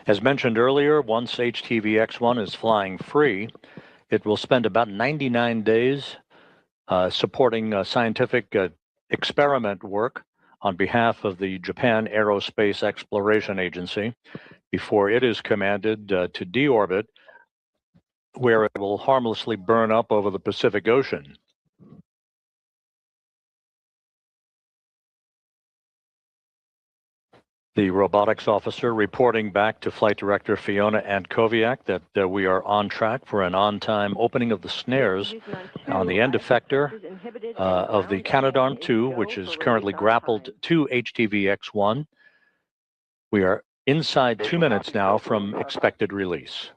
As mentioned earlier, once HTV-X1 is flying free, it will spend about 99 days supporting scientific experiment work on behalf of the Japan Aerospace Exploration Agency before it is commanded to deorbit, where it will harmlessly burn up over the Pacific Ocean. The robotics officer reporting back to Flight Director Fiona Antkowiak that we are on track for an on-time opening of the snares on the end effector of the Canadarm2, which is currently grappled to HTV-X1. We are inside 2 minutes now from expected release.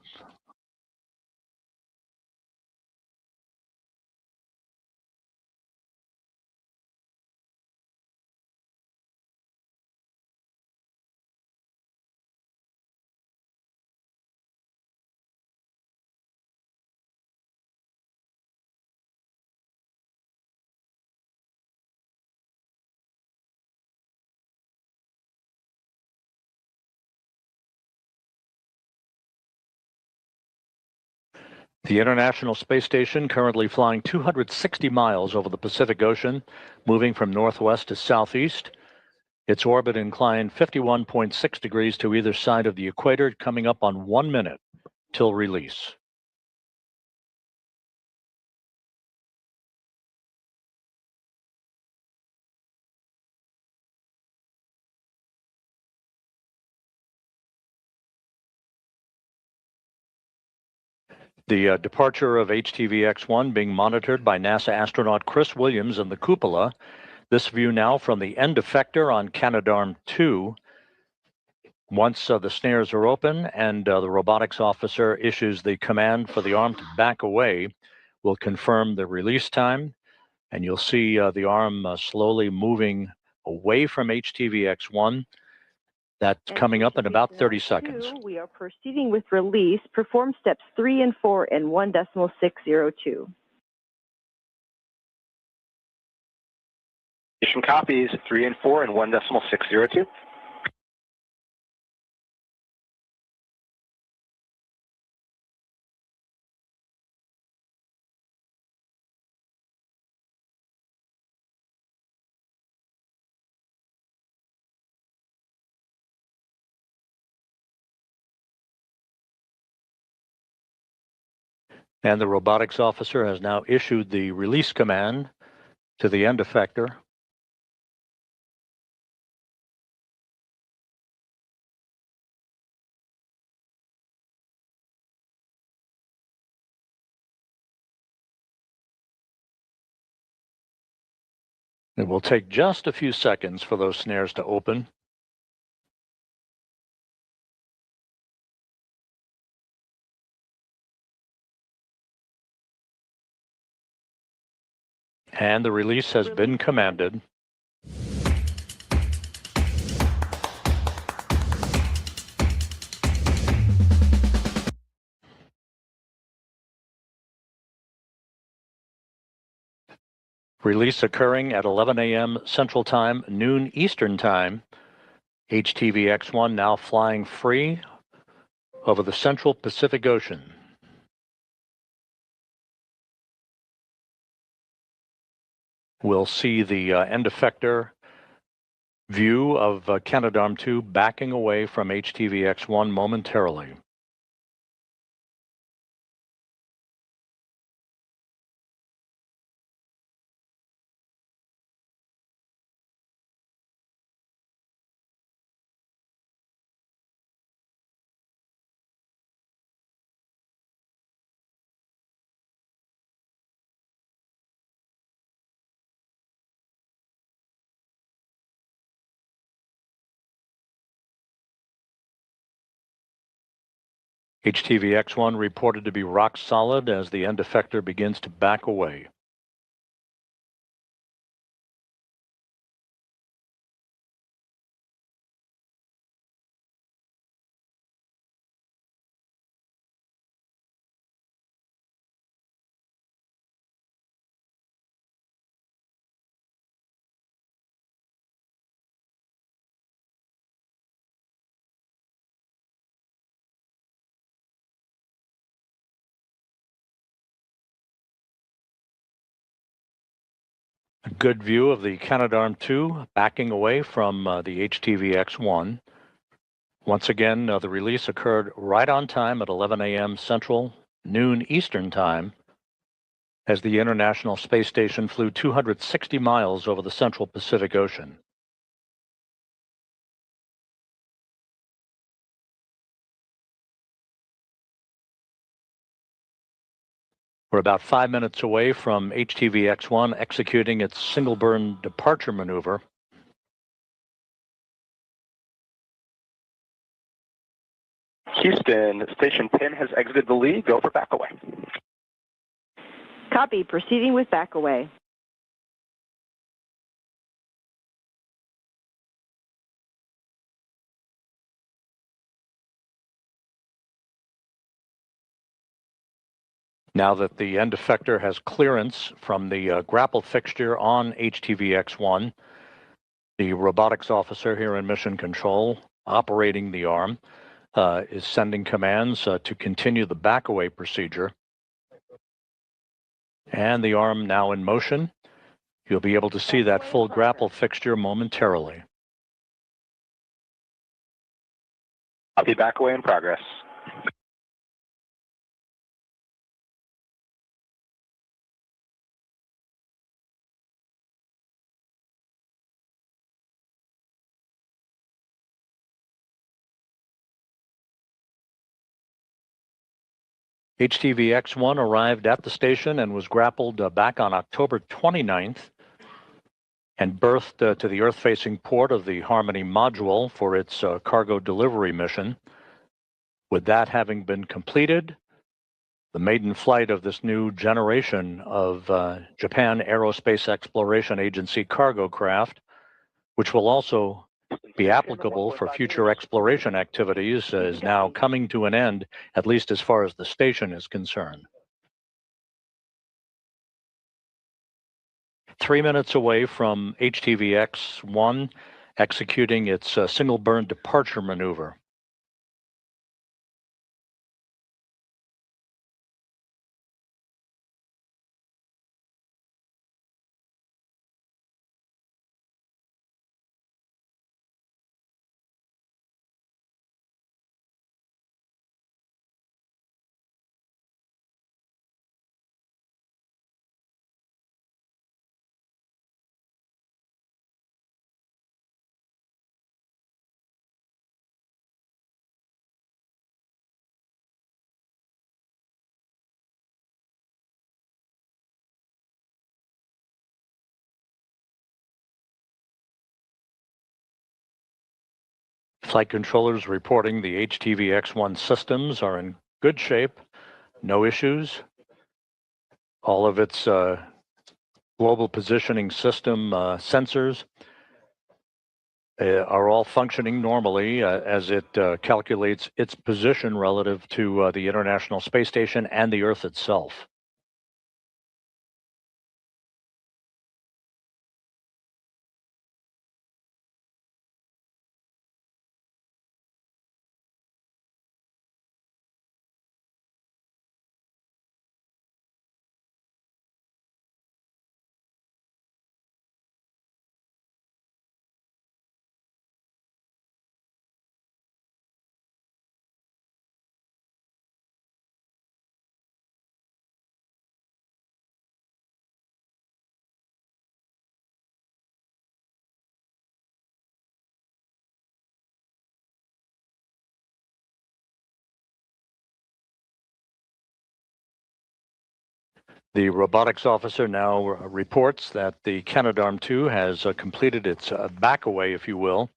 The International Space Station currently flying 260 miles over the Pacific Ocean, moving from northwest to southeast. Its orbit inclined 51.6 degrees to either side of the equator, coming up on 1 minute till release. The departure of HTV-X1 being monitored by NASA astronaut Chris Williams in the cupola. This view now from the end effector on Canadarm2. Once the snares are open and the robotics officer issues the command for the arm to back away, we'll confirm the release time, and you'll see the arm slowly moving away from HTV-X1. That's coming up in about 30 seconds. We are proceeding with release. Perform steps 3 and 4 in 1.602. Mission copies 3 and 4 in 1.602. And the robotics officer has now issued the release command to the end effector. It will take just a few seconds for those snares to open. And the release has been commanded. Release occurring at 11 a.m. Central Time, noon Eastern Time. HTV-X1 now flying free over the central Pacific Ocean. We'll see the end effector view of Canadarm2 backing away from HTV-X1 momentarily. HTV-X1 reported to be rock solid as the end effector begins to back away. Good view of the Canadarm2 backing away from the HTV-X1. Once again, the release occurred right on time at 11 a.m. Central, noon Eastern Time, as the International Space Station flew 260 miles over the central Pacific Ocean. We're about 5 minutes away from HTV-X1 executing its single burn departure maneuver. Houston, Station 10 has exited the lead. Go for back away. Copy. Proceeding with back away. Now that the end effector has clearance from the grapple fixture on HTV-X1, the robotics officer here in Mission Control, operating the arm, is sending commands to continue the back-away procedure. And the arm now in motion. You'll be able to see that full grapple fixture momentarily. I'll be back away in progress. HTV-X1 arrived at the station and was grappled back on October 29th and berthed to the Earth-facing port of the Harmony module for its cargo delivery mission. With that having been completed, the maiden flight of this new generation of Japan Aerospace Exploration Agency cargo craft, which will also be applicable for future exploration activities, is now coming to an end, at least as far as the station is concerned. 3 minutes away from HTV-X1 executing its single burn departure maneuver. Flight controllers reporting the HTV-X1 systems are in good shape, no issues. All of its global positioning system sensors are all functioning normally as it calculates its position relative to the International Space Station and the Earth itself. The robotics officer now reports that the Canadarm2 has completed its back-away, if you will,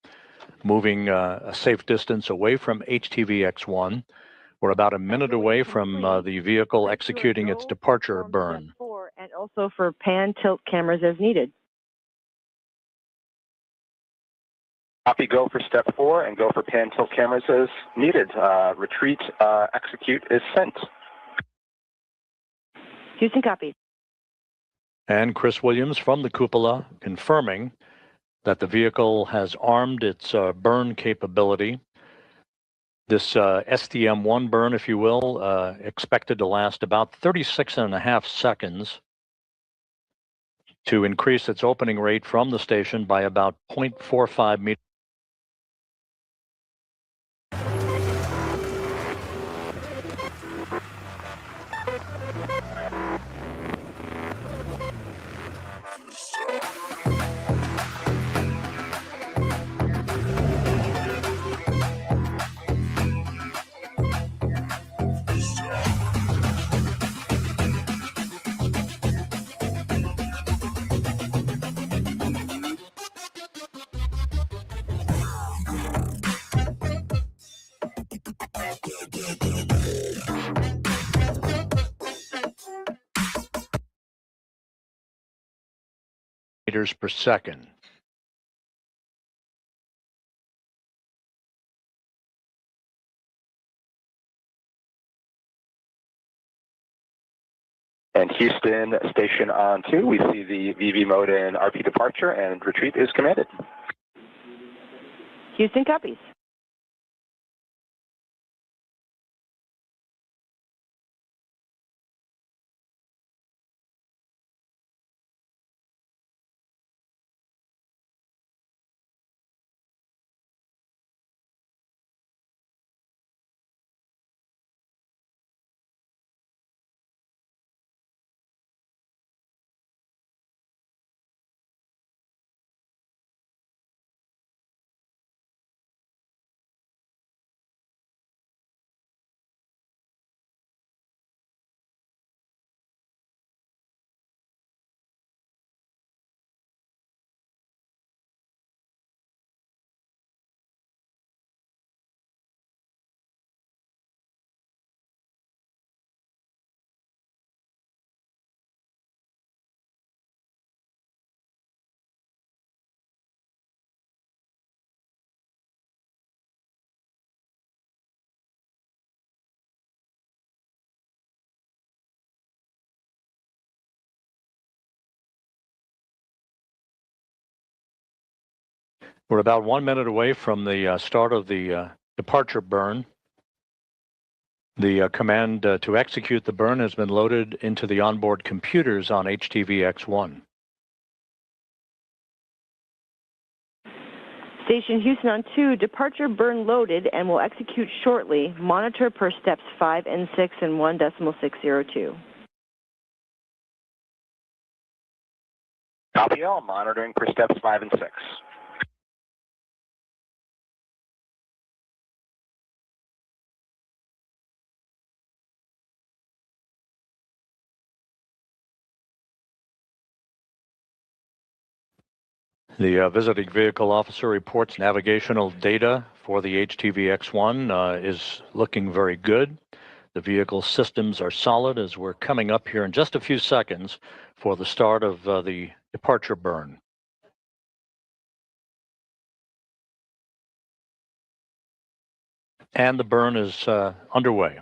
moving a safe distance away from HTV-X1. We're about a minute away from the vehicle executing its departure burn. And also for pan tilt cameras as needed. Copy, go for step 4 and go for pan tilt cameras as needed. Retreat, execute is sent. Houston, copy. And Chris Williams from the cupola confirming that the vehicle has armed its burn capability. This STM-1 burn, if you will, expected to last about 36.5 seconds. to increase its opening rate from the station by about 0.45 meters. Meters per second. And Houston, station on 2, we see the VV mode and RP departure, and retreat is commanded. Houston copies. We're about 1 minute away from the start of the departure burn. The command to execute the burn has been loaded into the onboard computers on HTV-X1. Station Houston on 2, departure burn loaded and will execute shortly. Monitor per steps 5 and 6 and 1.602. Copy all, monitoring for steps 5 and 6. The visiting vehicle officer reports navigational data for the HTV-X1 is looking very good. The vehicle systems are solid as we're coming up here in just a few seconds for the start of the departure burn. And the burn is underway.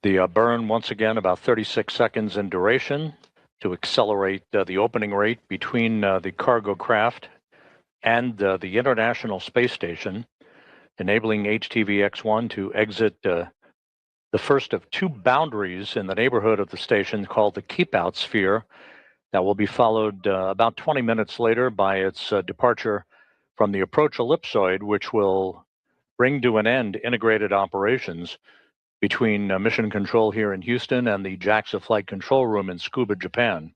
The burn, once again, about 36 seconds in duration to accelerate the opening rate between the cargo craft and the International Space Station, enabling HTV-X1 to exit the first of 2 boundaries in the neighborhood of the station called the keep-out sphere. That will be followed about 20 minutes later by its departure from the approach ellipsoid, which will bring to an end integrated operations between mission control here in Houston and the JAXA flight control room in Tsukuba, Japan.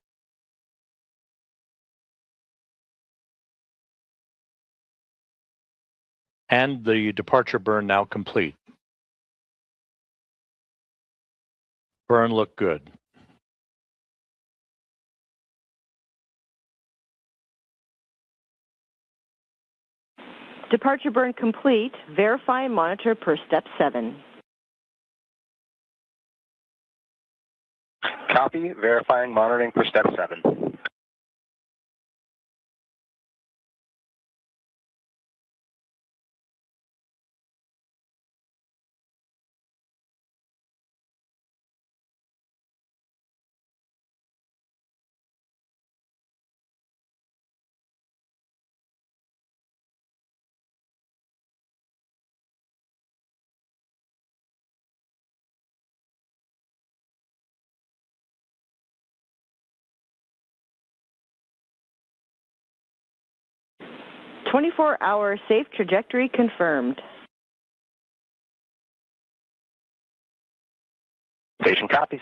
And the departure burn now complete. Burn looked good. Departure burn complete. Verify and monitor per step 7. Copy, verifying, monitoring for step 7. 24-hour safe trajectory confirmed. Station copies.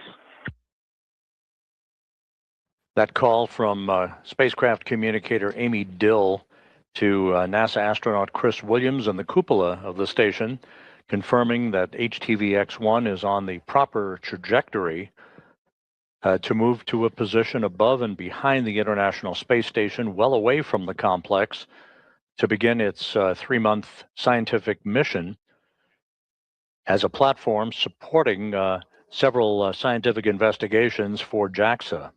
That call from spacecraft communicator Amy Dill to NASA astronaut Chris Williams in the cupola of the station, confirming that HTV-X1 is on the proper trajectory to move to a position above and behind the International Space Station, well away from the complex, to begin its 3-month scientific mission as a platform supporting several scientific investigations for JAXA.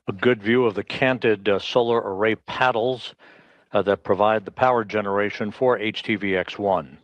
A good view of the canted solar array paddles that provide the power generation for HTV-X1.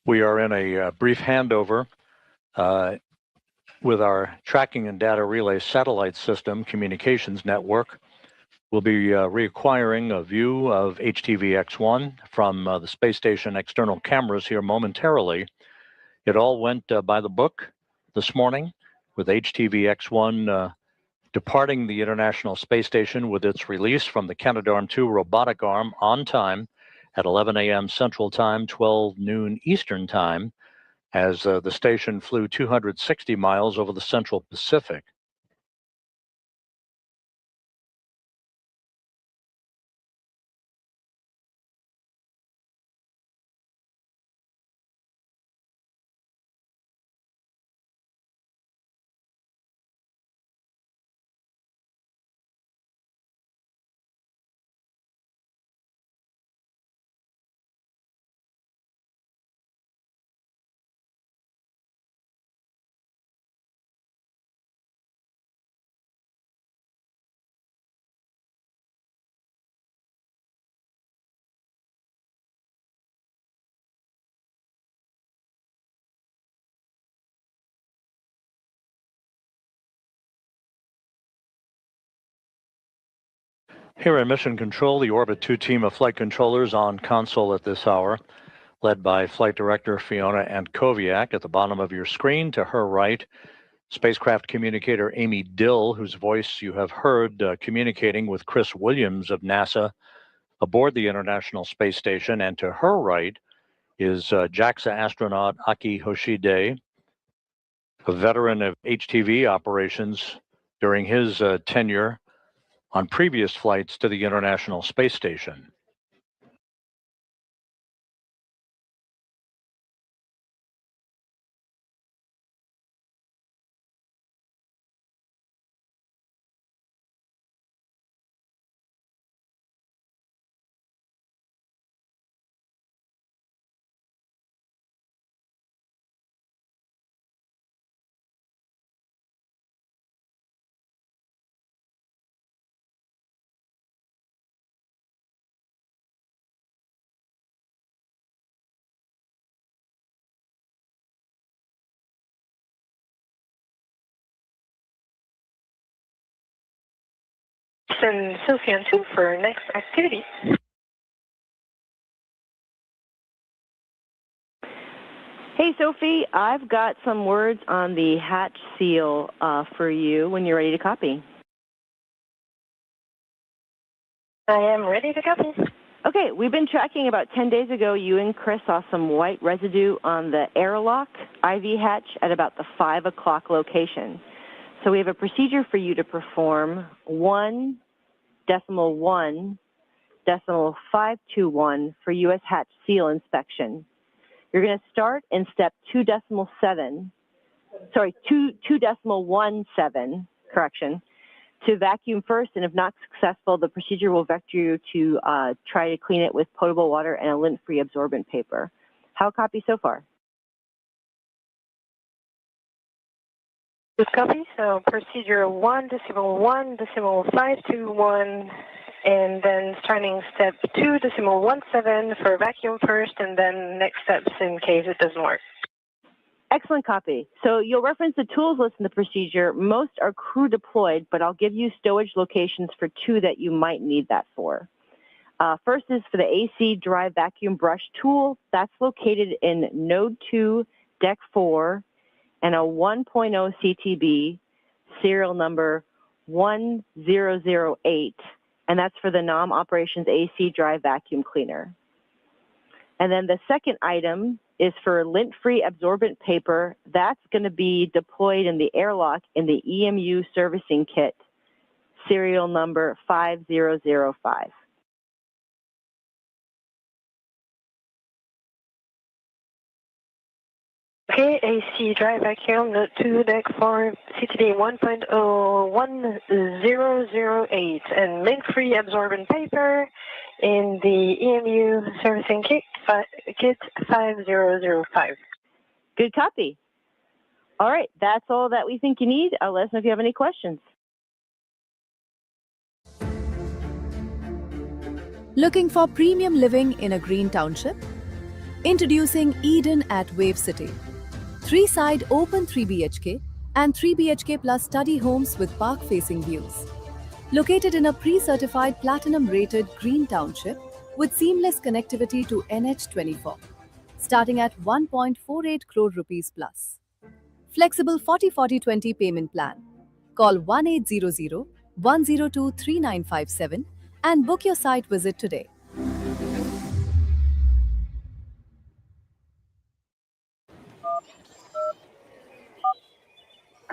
We are in a brief handover with our tracking and data relay satellite system communications network. We'll be reacquiring a view of HTV-X1 from the space station external cameras here momentarily. It all went by the book this morning, with HTV-X1 departing the International Space Station with its release from the Canadarm2 robotic arm on time at 11 a.m. Central Time, 12 noon Eastern Time, as the station flew 260 miles over the Central Pacific. Here in Mission Control, the Orbit 2 team of flight controllers on console at this hour, led by Flight Director Fiona Antkowiak. At the bottom of your screen, to her right, spacecraft communicator Amy Dill, whose voice you have heard communicating with Chris Williams of NASA aboard the International Space Station. And to her right is JAXA astronaut Aki Hoshide, a veteran of HTV operations during his tenure on previous flights to the International Space Station. Send Sophie on 2 for next activity. Hey, Sophie, I've got some words on the hatch seal for you when you're ready to copy. I am ready to copy. Okay, we've been tracking about 10 days ago, you and Chris saw some white residue on the airlock IV hatch at about the 5 o'clock location. So we have a procedure for you to perform 1.1.521 for U.S. hatch seal inspection. You're going to start in step 2.17, to vacuum first, and if not successful, the procedure will vector you to try to clean it with potable water and a lint-free absorbent paper. How copy so far? Good copy. So procedure 1.1.521, and then starting step 2.17 for vacuum first, and then next steps in case it doesn't work. Excellent copy. So you'll reference the tools list in the procedure. Most are crew deployed, but I'll give you stowage locations for 2 that you might need that for. First is for the AC dry vacuum brush tool. That's located in node 2, deck 4, and a 1.0 CTB, serial number 1008, and that's for the NOM operations AC dry vacuum cleaner. And then the second item is for lint-free absorbent paper. That's going to be deployed in the airlock in the EMU servicing kit, serial number 5005. Okay, AC dry vacuum, node 2, deck 4, CTD 1.01008, and lint-free absorbent paper in the EMU servicing kit 5005. Good copy. All right, that's all that we think you need. Let us know if you have any questions. Looking for premium living in a green township? Introducing Eden at Wave City. 3-side open 3 BHK and 3 BHK plus study homes with park-facing views. Located in a pre-certified platinum-rated green township with seamless connectivity to NH24. Starting at 1.48 crore rupees plus. Flexible 40-40-20 payment plan. Call 1800-102-3957 and book your site visit today.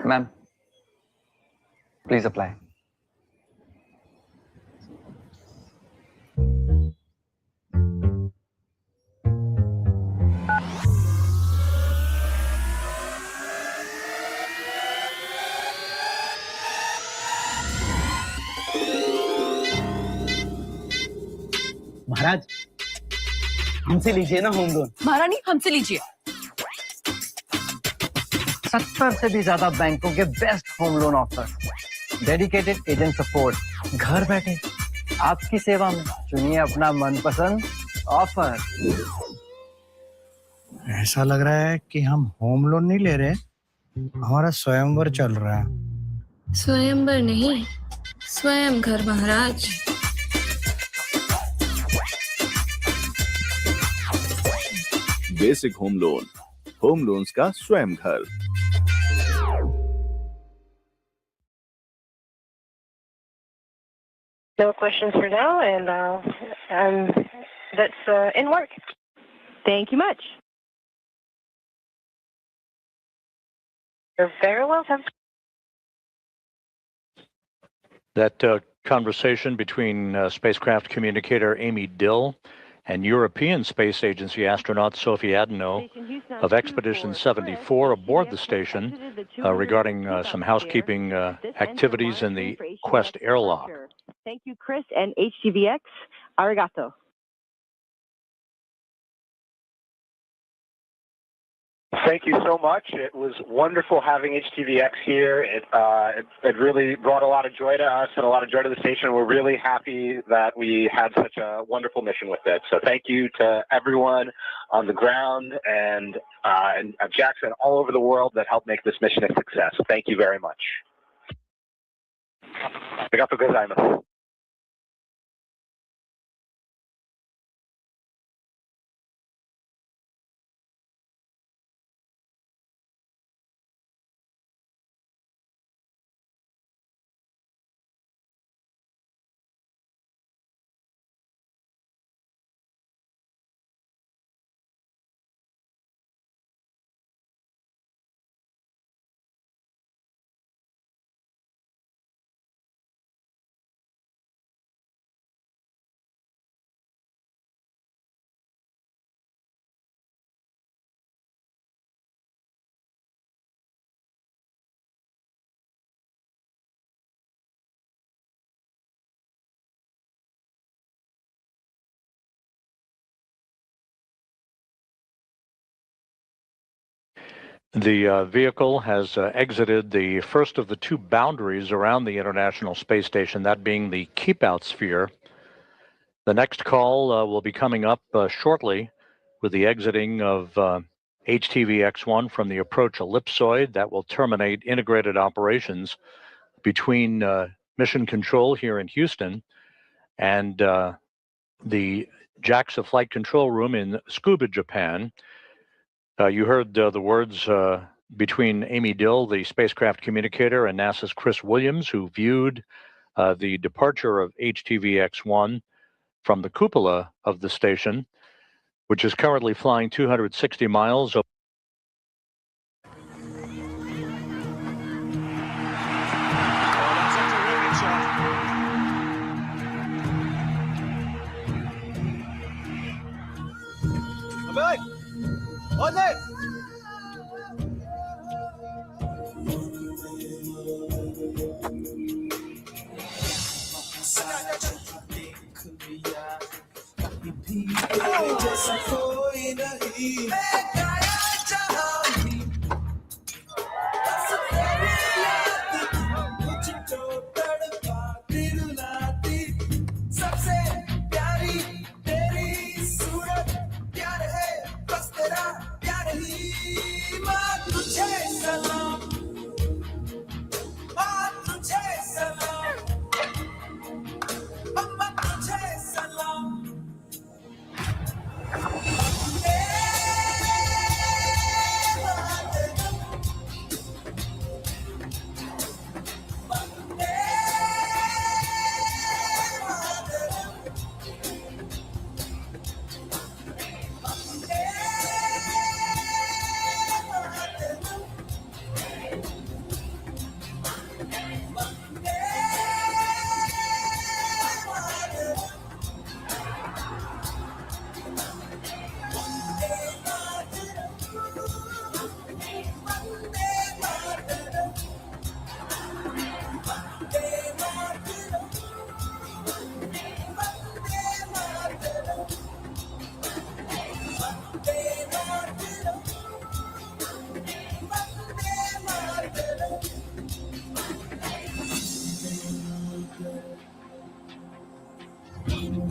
Ma'am, please apply. महाराज हमसे लीजिए ना home loan. महारानी हमसे लीजिए। 70 से भी ज्यादा बैंकों के best home loan offer, dedicated agent support, घर बैठे आपकी सेवा में। चुनिए अपना मनपसंद ऑफर। ऐसा लग रहा है कि हम होम लोन नहीं ले रहे, हमारा स्वयंवर चल रहा है। स्वयंवर नहीं, स्वयं घर महाराज। बेसिक होम लोन्स का स्वयं घर। No questions for now, and that's in work. Thank you much. You're very welcome. That conversation between spacecraft communicator Amy Dill and European Space Agency astronaut Sophie Adeno of Expedition 74 aboard the station regarding some housekeeping activities in the Quest airlock. Thank you, Chris and HTVX. Arigato. Thank you so much. It was wonderful having HTVX here. It really brought a lot of joy to us and a lot of joy to the station. We're really happy that we had such a wonderful mission with it. So thank you to everyone on the ground and at JAXA and all over the world that helped make this mission a success. Thank you very much. Arigatou gozaimasu. The vehicle has exited the first of the two boundaries around the International Space Station, that being the keep-out sphere. The next call will be coming up shortly with the exiting of HTV-X1 from the approach ellipsoid. That will terminate integrated operations between Mission Control here in Houston and the JAXA Flight Control Room in Tsukuba, Japan. You heard the words between Amy Dill, the spacecraft communicator, and NASA's Chris Williams, who viewed the departure of HTV-X1 from the cupola of the station, which is currently flying 260 miles. Hold it!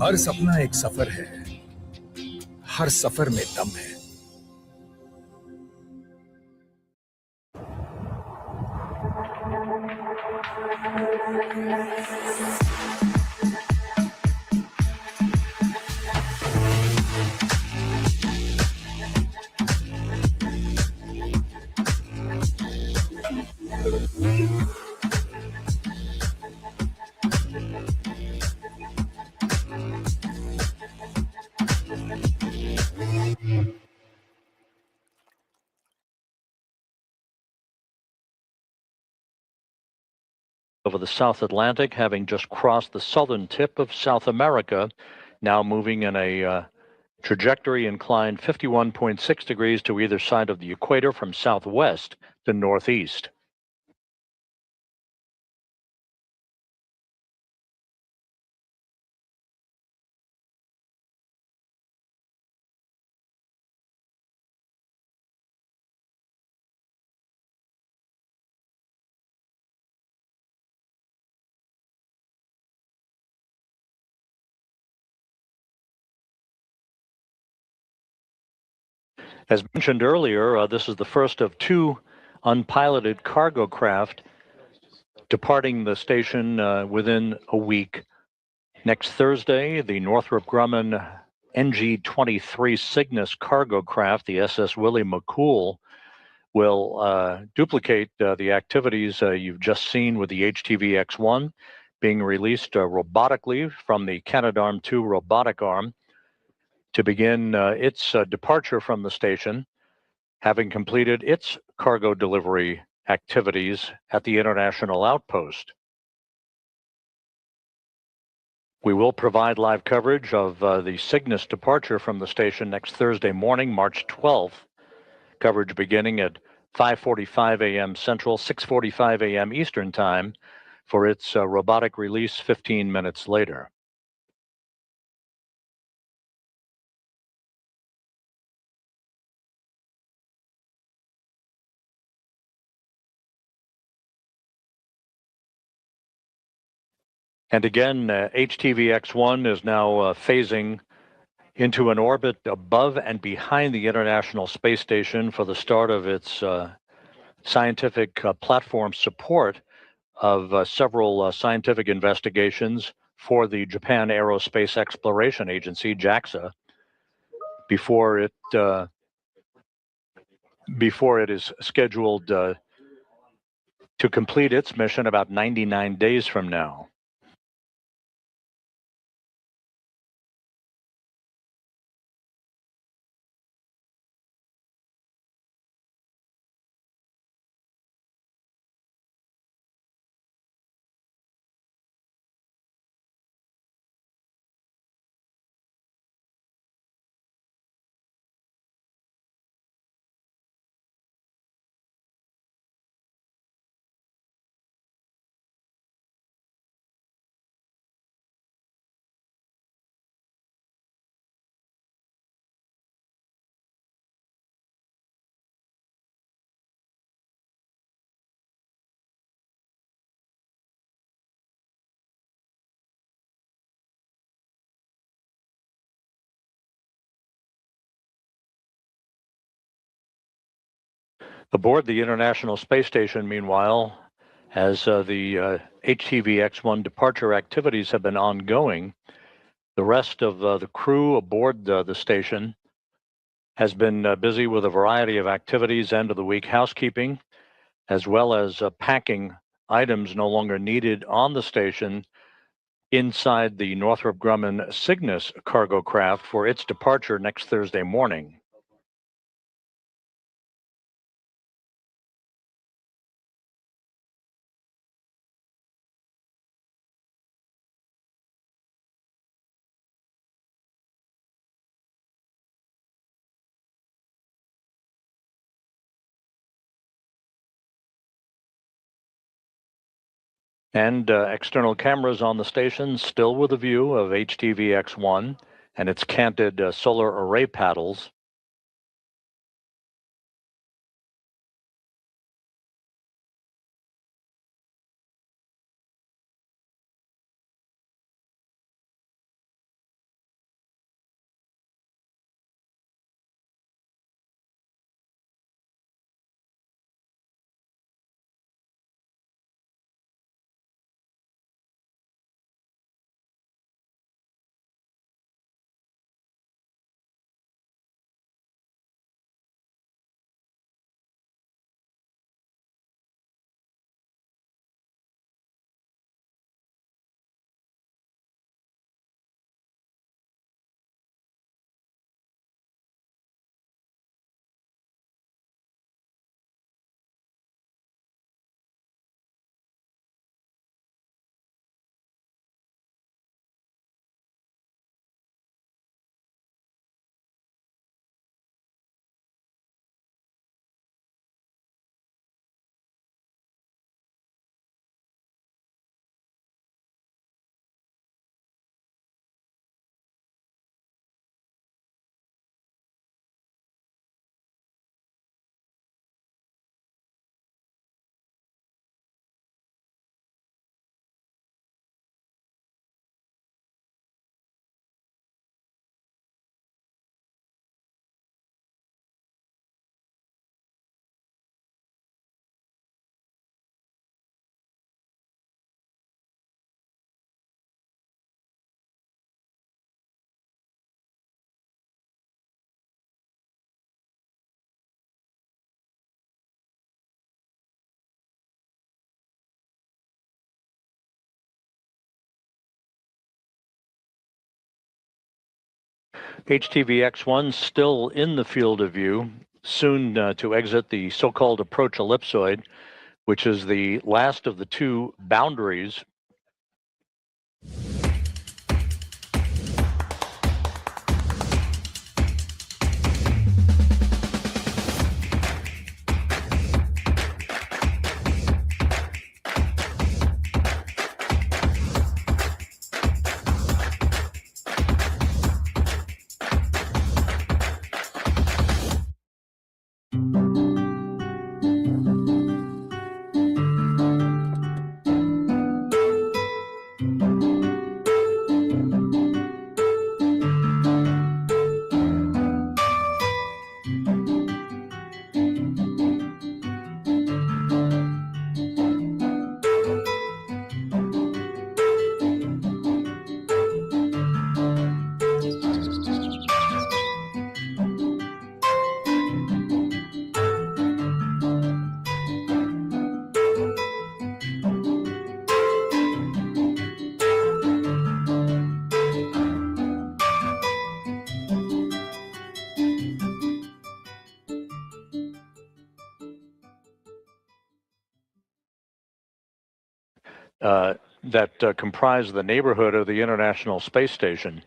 हर सपना एक सफर है, हर सफर में दम है। Over the South Atlantic, having just crossed the southern tip of South America, now moving in a trajectory inclined 51.6 degrees to either side of the equator from southwest to northeast. As mentioned earlier, this is the first of two unpiloted cargo craft departing the station within a week. Next Thursday, the Northrop Grumman NG-23 Cygnus cargo craft, the SS Willie McCool, will duplicate the activities you've just seen with the HTV-X1 being released robotically from the Canadarm2 robotic arm to begin its departure from the station, having completed its cargo delivery activities at the International Outpost. We will provide live coverage of the Cygnus departure from the station next Thursday morning, March 12th. Coverage beginning at 5:45 a.m. Central, 6:45 a.m. Eastern Time for its robotic release 15 minutes later. And again, HTV-X1 is now phasing into an orbit above and behind the International Space Station for the start of its scientific platform support of several scientific investigations for the Japan Aerospace Exploration Agency, JAXA, before it is scheduled to complete its mission about 99 days from now. Aboard the International Space Station, meanwhile, as the HTV-X1 departure activities have been ongoing, the rest of the crew aboard the station has been busy with a variety of activities, end-of-the-week housekeeping, as well as packing items no longer needed on the station inside the Northrop Grumman Cygnus cargo craft for its departure next Thursday morning. And external cameras on the station, still with a view of HTV-X1 and its canted solar array paddles. HTV-X1 still in the field of view, soon to exit the so-called approach ellipsoid, which is the last of the two boundaries that comprise the neighborhood of the International Space Station.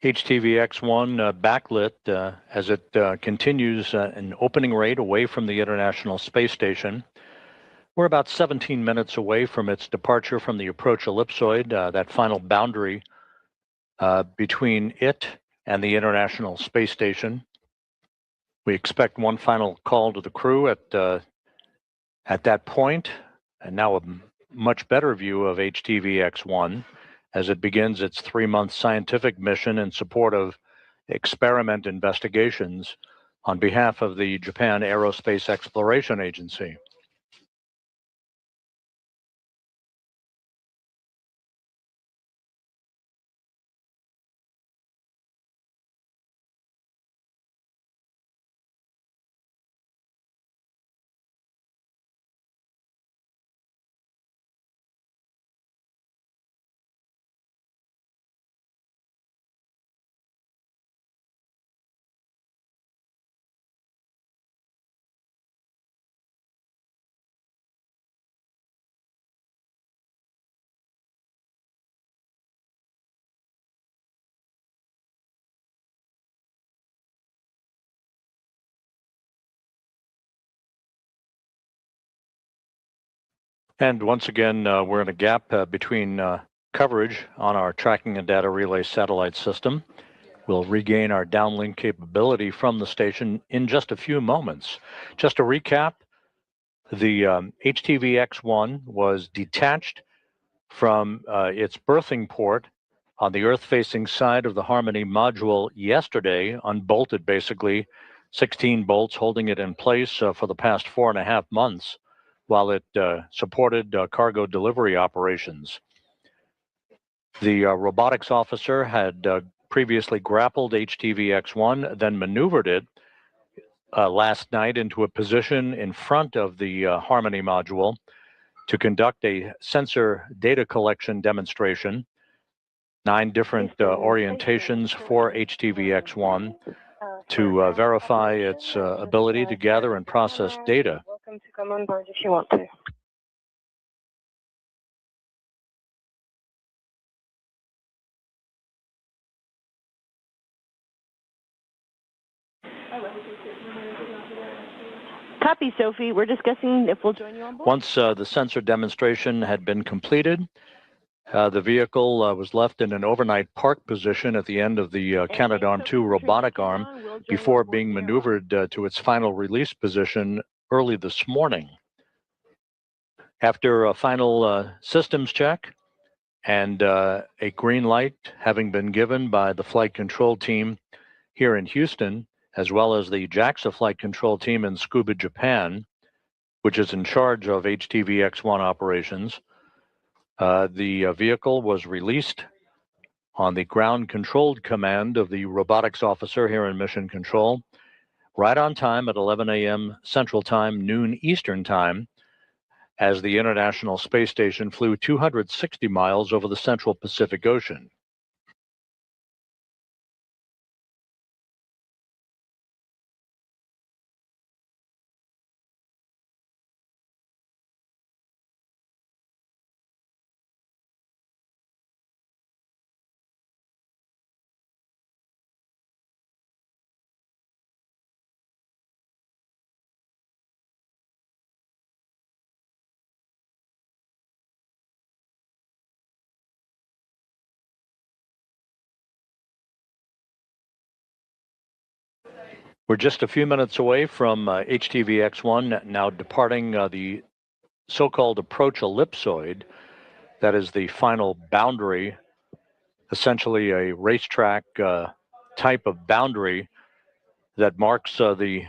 HTVX-1 backlit as it continues an opening rate away from the International Space Station. We're about 17 minutes away from its departure from the approach ellipsoid, that final boundary between it and the International Space Station. We expect one final call to the crew at that point, and now a much better view of HTVX-1 as it begins its 3-month scientific mission in support of experiment investigations on behalf of the Japan Aerospace Exploration Agency. And once again, we're in a gap between coverage on our tracking and data relay satellite system. We'll regain our downlink capability from the station in just a few moments. Just to recap, the HTVX-1 was detached from its berthing port on the Earth-facing side of the Harmony module yesterday, unbolted basically, 16 bolts holding it in place for the past 4.5 months while it supported cargo delivery operations. The robotics officer had previously grappled HTVX-1, then maneuvered it last night into a position in front of the Harmony module to conduct a sensor data collection demonstration. 9 different orientations for HTVX-1 to verify its ability to gather and process data. Welcome to come on board if you want to. Copy, Sophie. We're discussing if we'll join you on board. Once the sensor demonstration had been completed, the vehicle was left in an overnight park position at the end of the Canadarm2 robotic arm before being maneuvered to its final release position early this morning. After a final systems check and a green light having been given by the flight control team here in Houston, as well as the JAXA flight control team in Tsukuba, Japan, which is in charge of HTVX-1 operations, the vehicle was released on the ground-controlled command of the robotics officer here in Mission Control, right on time at 11 a.m. Central Time, noon Eastern Time, as the International Space Station flew 260 miles over the central Pacific Ocean. We're just a few minutes away from HTV-X1 now departing the so-called approach ellipsoid. That is the final boundary, essentially a racetrack type of boundary that marks the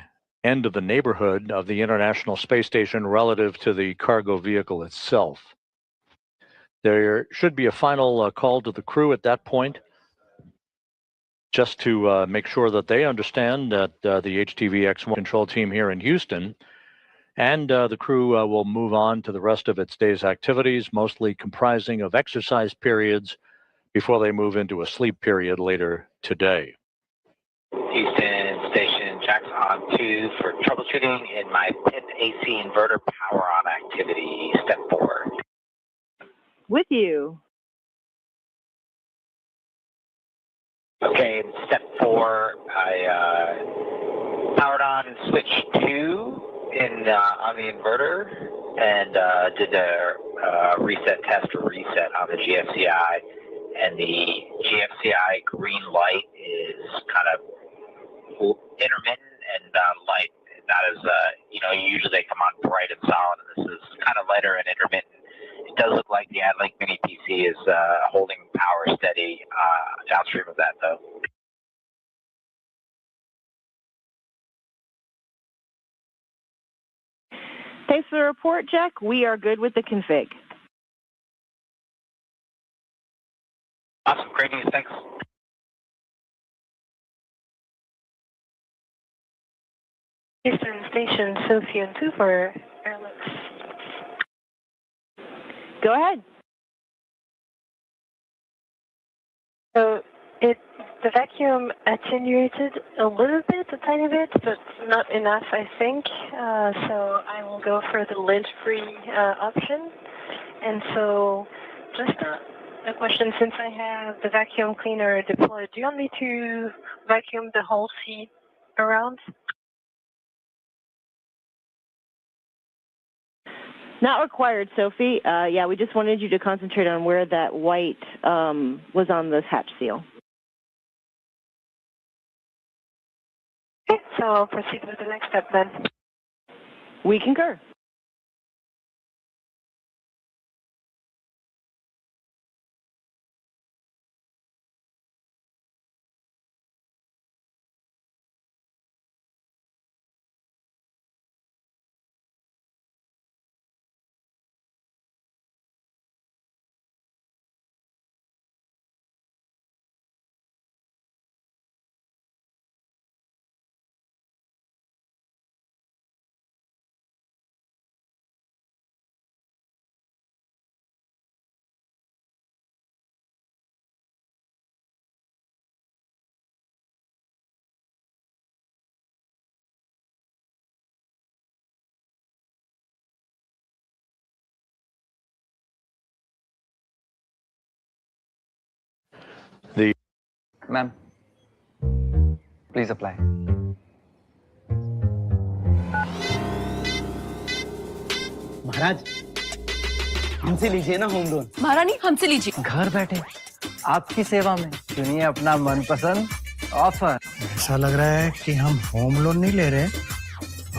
end of the neighborhood of the International Space Station relative to the cargo vehicle itself. There should be a final call to the crew at that point, just to make sure that they understand that the HTV-X1 control team here in Houston and the crew will move on to the rest of its day's activities, mostly comprising of exercise periods before they move into a sleep period later today. Houston Station, JAXA on 2 for troubleshooting in my PIP AC inverter power on activity, step 4. With you. Okay, in step 4, I powered on switch 2 on the inverter and did a reset test or reset on the GFCI, and the GFCI green light is kind of intermittent and light. That is, usually they come on bright and solid, and this is kind of lighter and intermittent. It does look like the AdLink Mini PC is holding power steady downstream of that, though. Thanks for the report, Jack. We are good with the config. Awesome. Great news. Thanks. Houston Station, Sophie on 2 for airlifts. Go ahead. So the vacuum attenuated a little bit, a tiny bit, but not enough, I think. So I will go for the lid-free option. And so just a question, since I have the vacuum cleaner deployed, do you want me to vacuum the whole seat around? Not required, Sophie. Yeah, we just wanted you to concentrate on where that white was on the hatch seal. Okay, so I'll proceed with the next step then. We concur. Ma'am, please apply. महाराज हमसे लीजिए ना home loan. महारानी हमसे लीजिए। घर बैठे आपकी सेवा में चुनिए अपना मनपसंद ऑफर। ऐसा लग रहा है कि हम होम लोन नहीं ले रहे,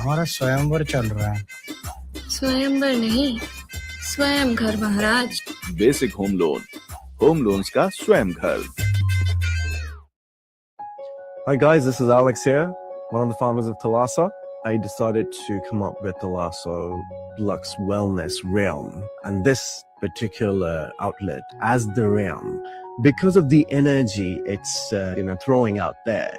हमारा स्वयंवर चल रहा है। स्वयंवर नहीं, स्वयं घर महाराज। बेसिक होम लोन्स का स्वयं घर। Hi guys, this is Alex here, one of the founders of Thalassa. I decided to come up with Thalassa Lux Wellness Realm, and this particular outlet as the realm, because of the energy it's throwing out there.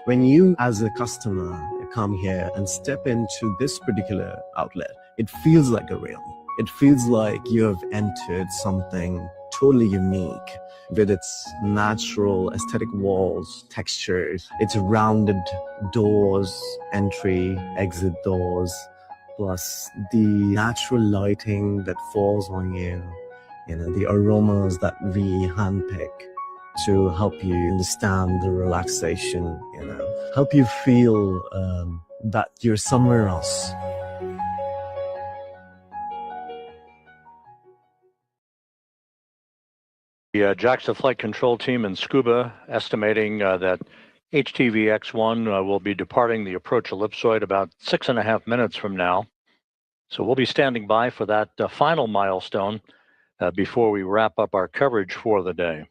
When you as a customer come here and step into this particular outlet, it feels like a realm. It feels like you have entered something totally unique, with its natural aesthetic walls, textures, its rounded doors, entry, exit doors, plus the natural lighting that falls on you, the aromas that we handpick to help you understand the relaxation, help you feel that you're somewhere else. The JAXA flight control team in Scuba estimating that HTV-X1 will be departing the approach ellipsoid about 6.5 minutes from now. So we'll be standing by for that final milestone before we wrap up our coverage for the day.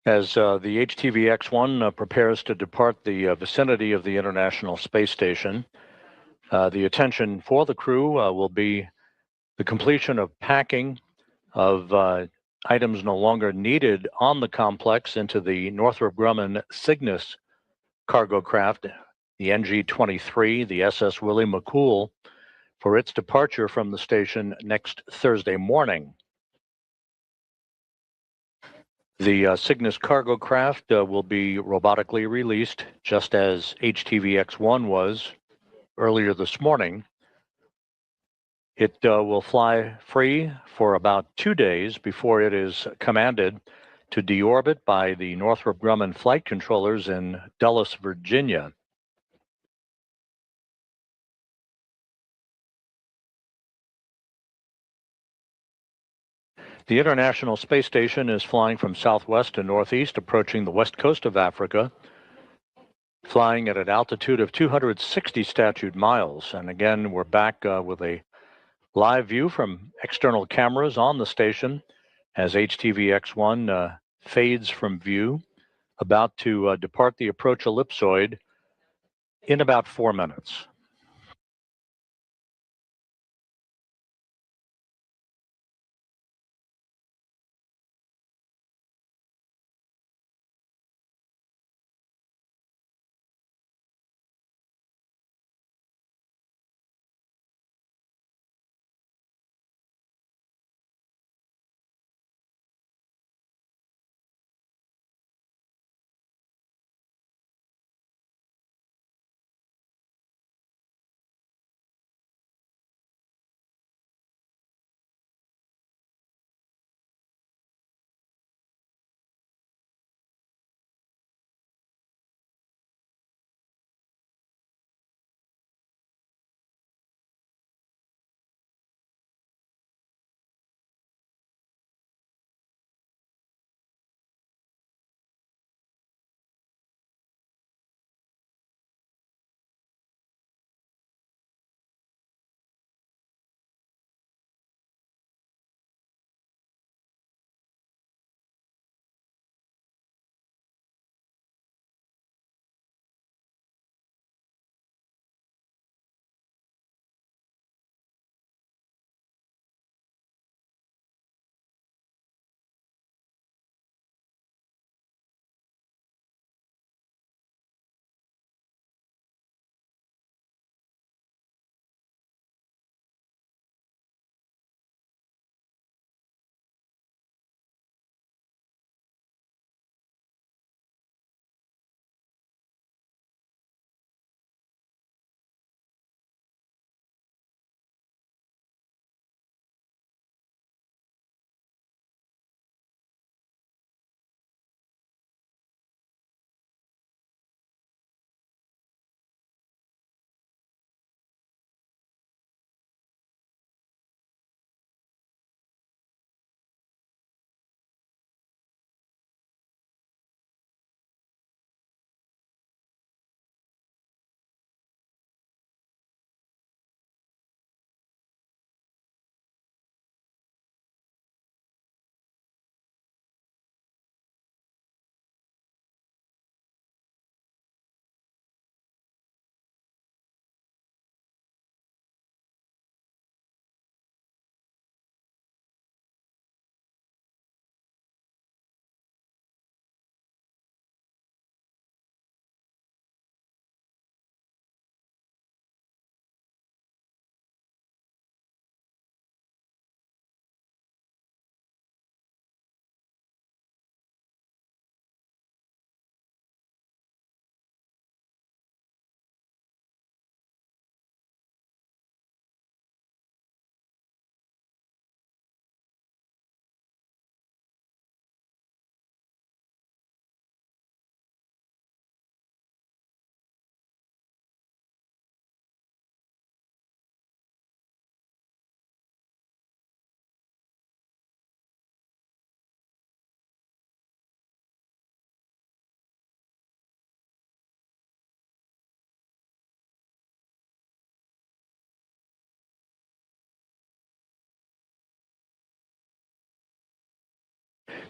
As the HTV-X1 prepares to depart the vicinity of the International Space Station, the attention for the crew will be the completion of packing of items no longer needed on the complex into the Northrop Grumman Cygnus cargo craft, the NG-23, the SS Willie McCool, for its departure from the station next Thursday morning. The Cygnus cargo craft will be robotically released, just as HTV-X1 was earlier this morning. It will fly free for about 2 days before it is commanded to deorbit by the Northrop Grumman flight controllers in Dulles, Virginia. The International Space Station is flying from southwest to northeast, approaching the west coast of Africa, flying at an altitude of 260 statute miles. And again, we're back with a live view from external cameras on the station as HTV-X1 fades from view, about to depart the approach ellipsoid in about 4 minutes.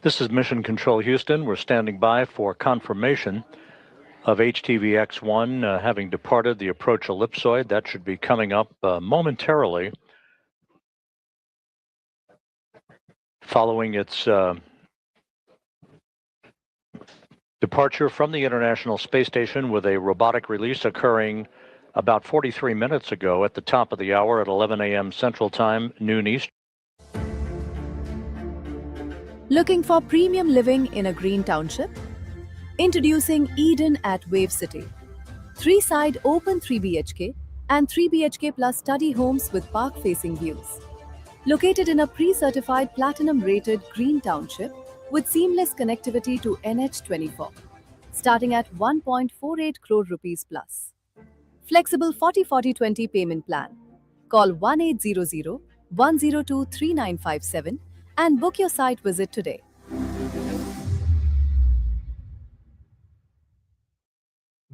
This is Mission Control Houston. We're standing by for confirmation of HTVX-1 having departed the approach ellipsoid. That should be coming up momentarily following its departure from the International Space Station, with a robotic release occurring about 43 minutes ago at the top of the hour at 11 a.m. Central Time, noon Eastern. Looking for premium living in a green township? Introducing Eden at Wave City. 3-side open 3 BHK and 3 BHK plus study homes with park-facing views. Located in a pre-certified platinum-rated green township with seamless connectivity to NH24, starting at 1.48 crore rupees plus. Flexible 40-40-20 payment plan. Call 1800-102-3957 and book your site visit today.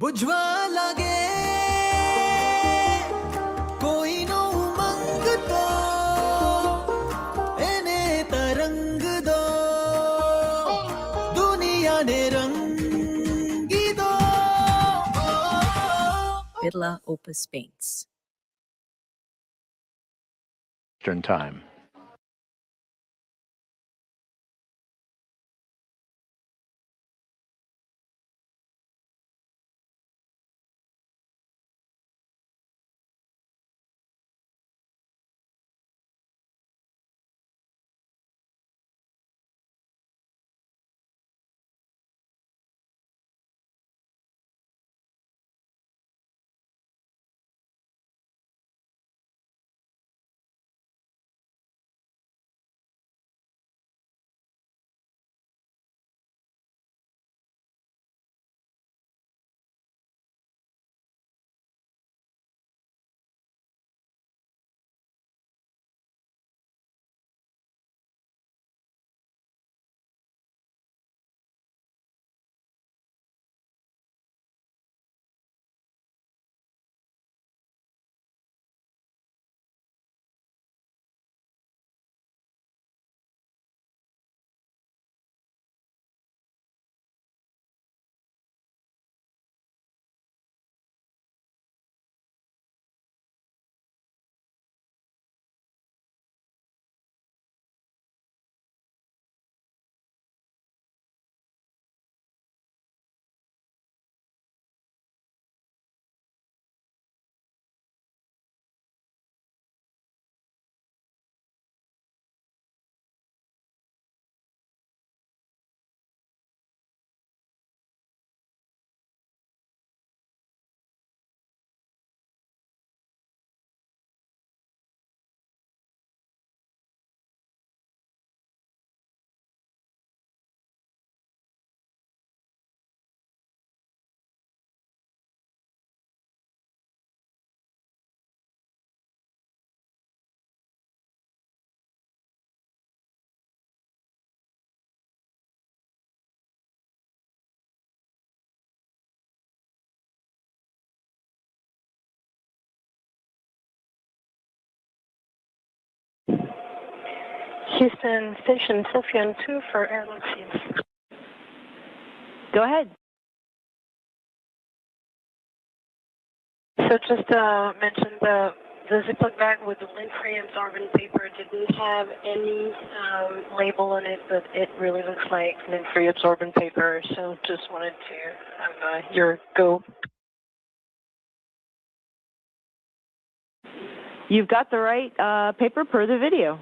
बुझवा लगे कोई no उमंग तो एने तरंग दो दुनिया ने रंगी दो Birla Opus Paints. Eastern Time. Houston Station, Sylphian 2 for airlock seals. Go ahead. So just mention the Ziploc bag with the lint-free absorbent paper didn't have any label on it, but it really looks like lint-free absorbent paper. So just wanted to have your go. You've got the right paper per the video.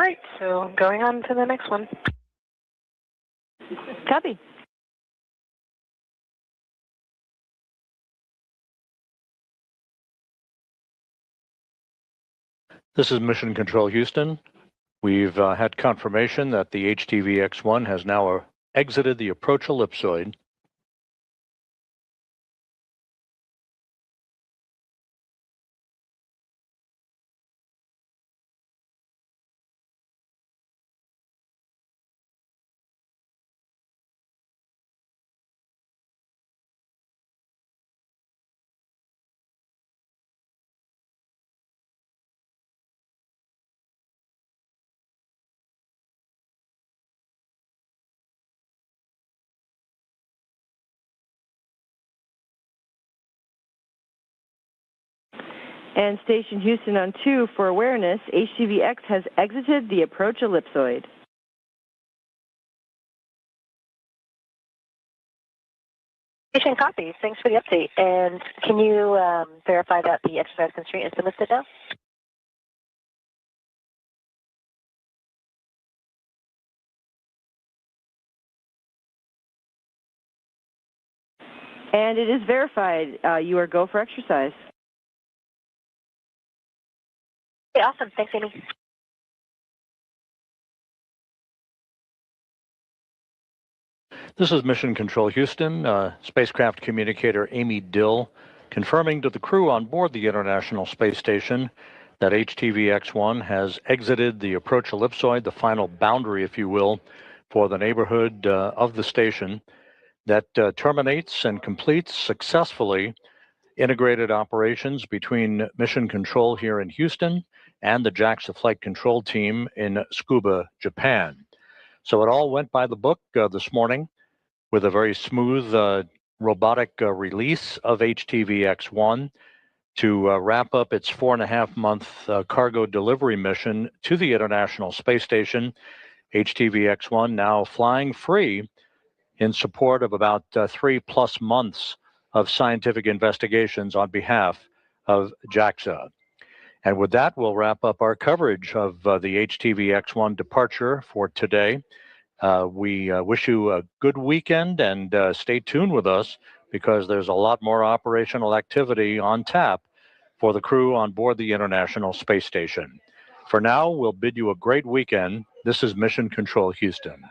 Right, so going on to the next one. Copy. This is Mission Control Houston. We've had confirmation that the HTVX-1 has now exited the approach ellipsoid. And Station Houston on 2 for awareness, HTVX has exited the approach ellipsoid. Station copy. Thanks for the update. And can you verify that the exercise constraint has been lifted now? And it is verified. You are go for exercise. Okay, awesome. Thanks, Amy. This is Mission Control Houston. Spacecraft communicator Amy Dill confirming to the crew on board the International Space Station that HTV-X1 has exited the approach ellipsoid, the final boundary, if you will, for the neighborhood of the station that terminates and completes successfully integrated operations between Mission Control here in Houston and the JAXA Flight Control Team in Tsukuba, Japan. So it all went by the book this morning with a very smooth robotic release of HTV-X1 to wrap up its 4.5-month cargo delivery mission to the International Space Station. HTV-X1 now flying free in support of about 3+ months of scientific investigations on behalf of JAXA. And with that, we'll wrap up our coverage of the HTV-X1 departure for today. We wish you a good weekend and stay tuned with us because there's a lot more operational activity on tap for the crew on board the International Space Station. For now, we'll bid you a great weekend. This is Mission Control Houston.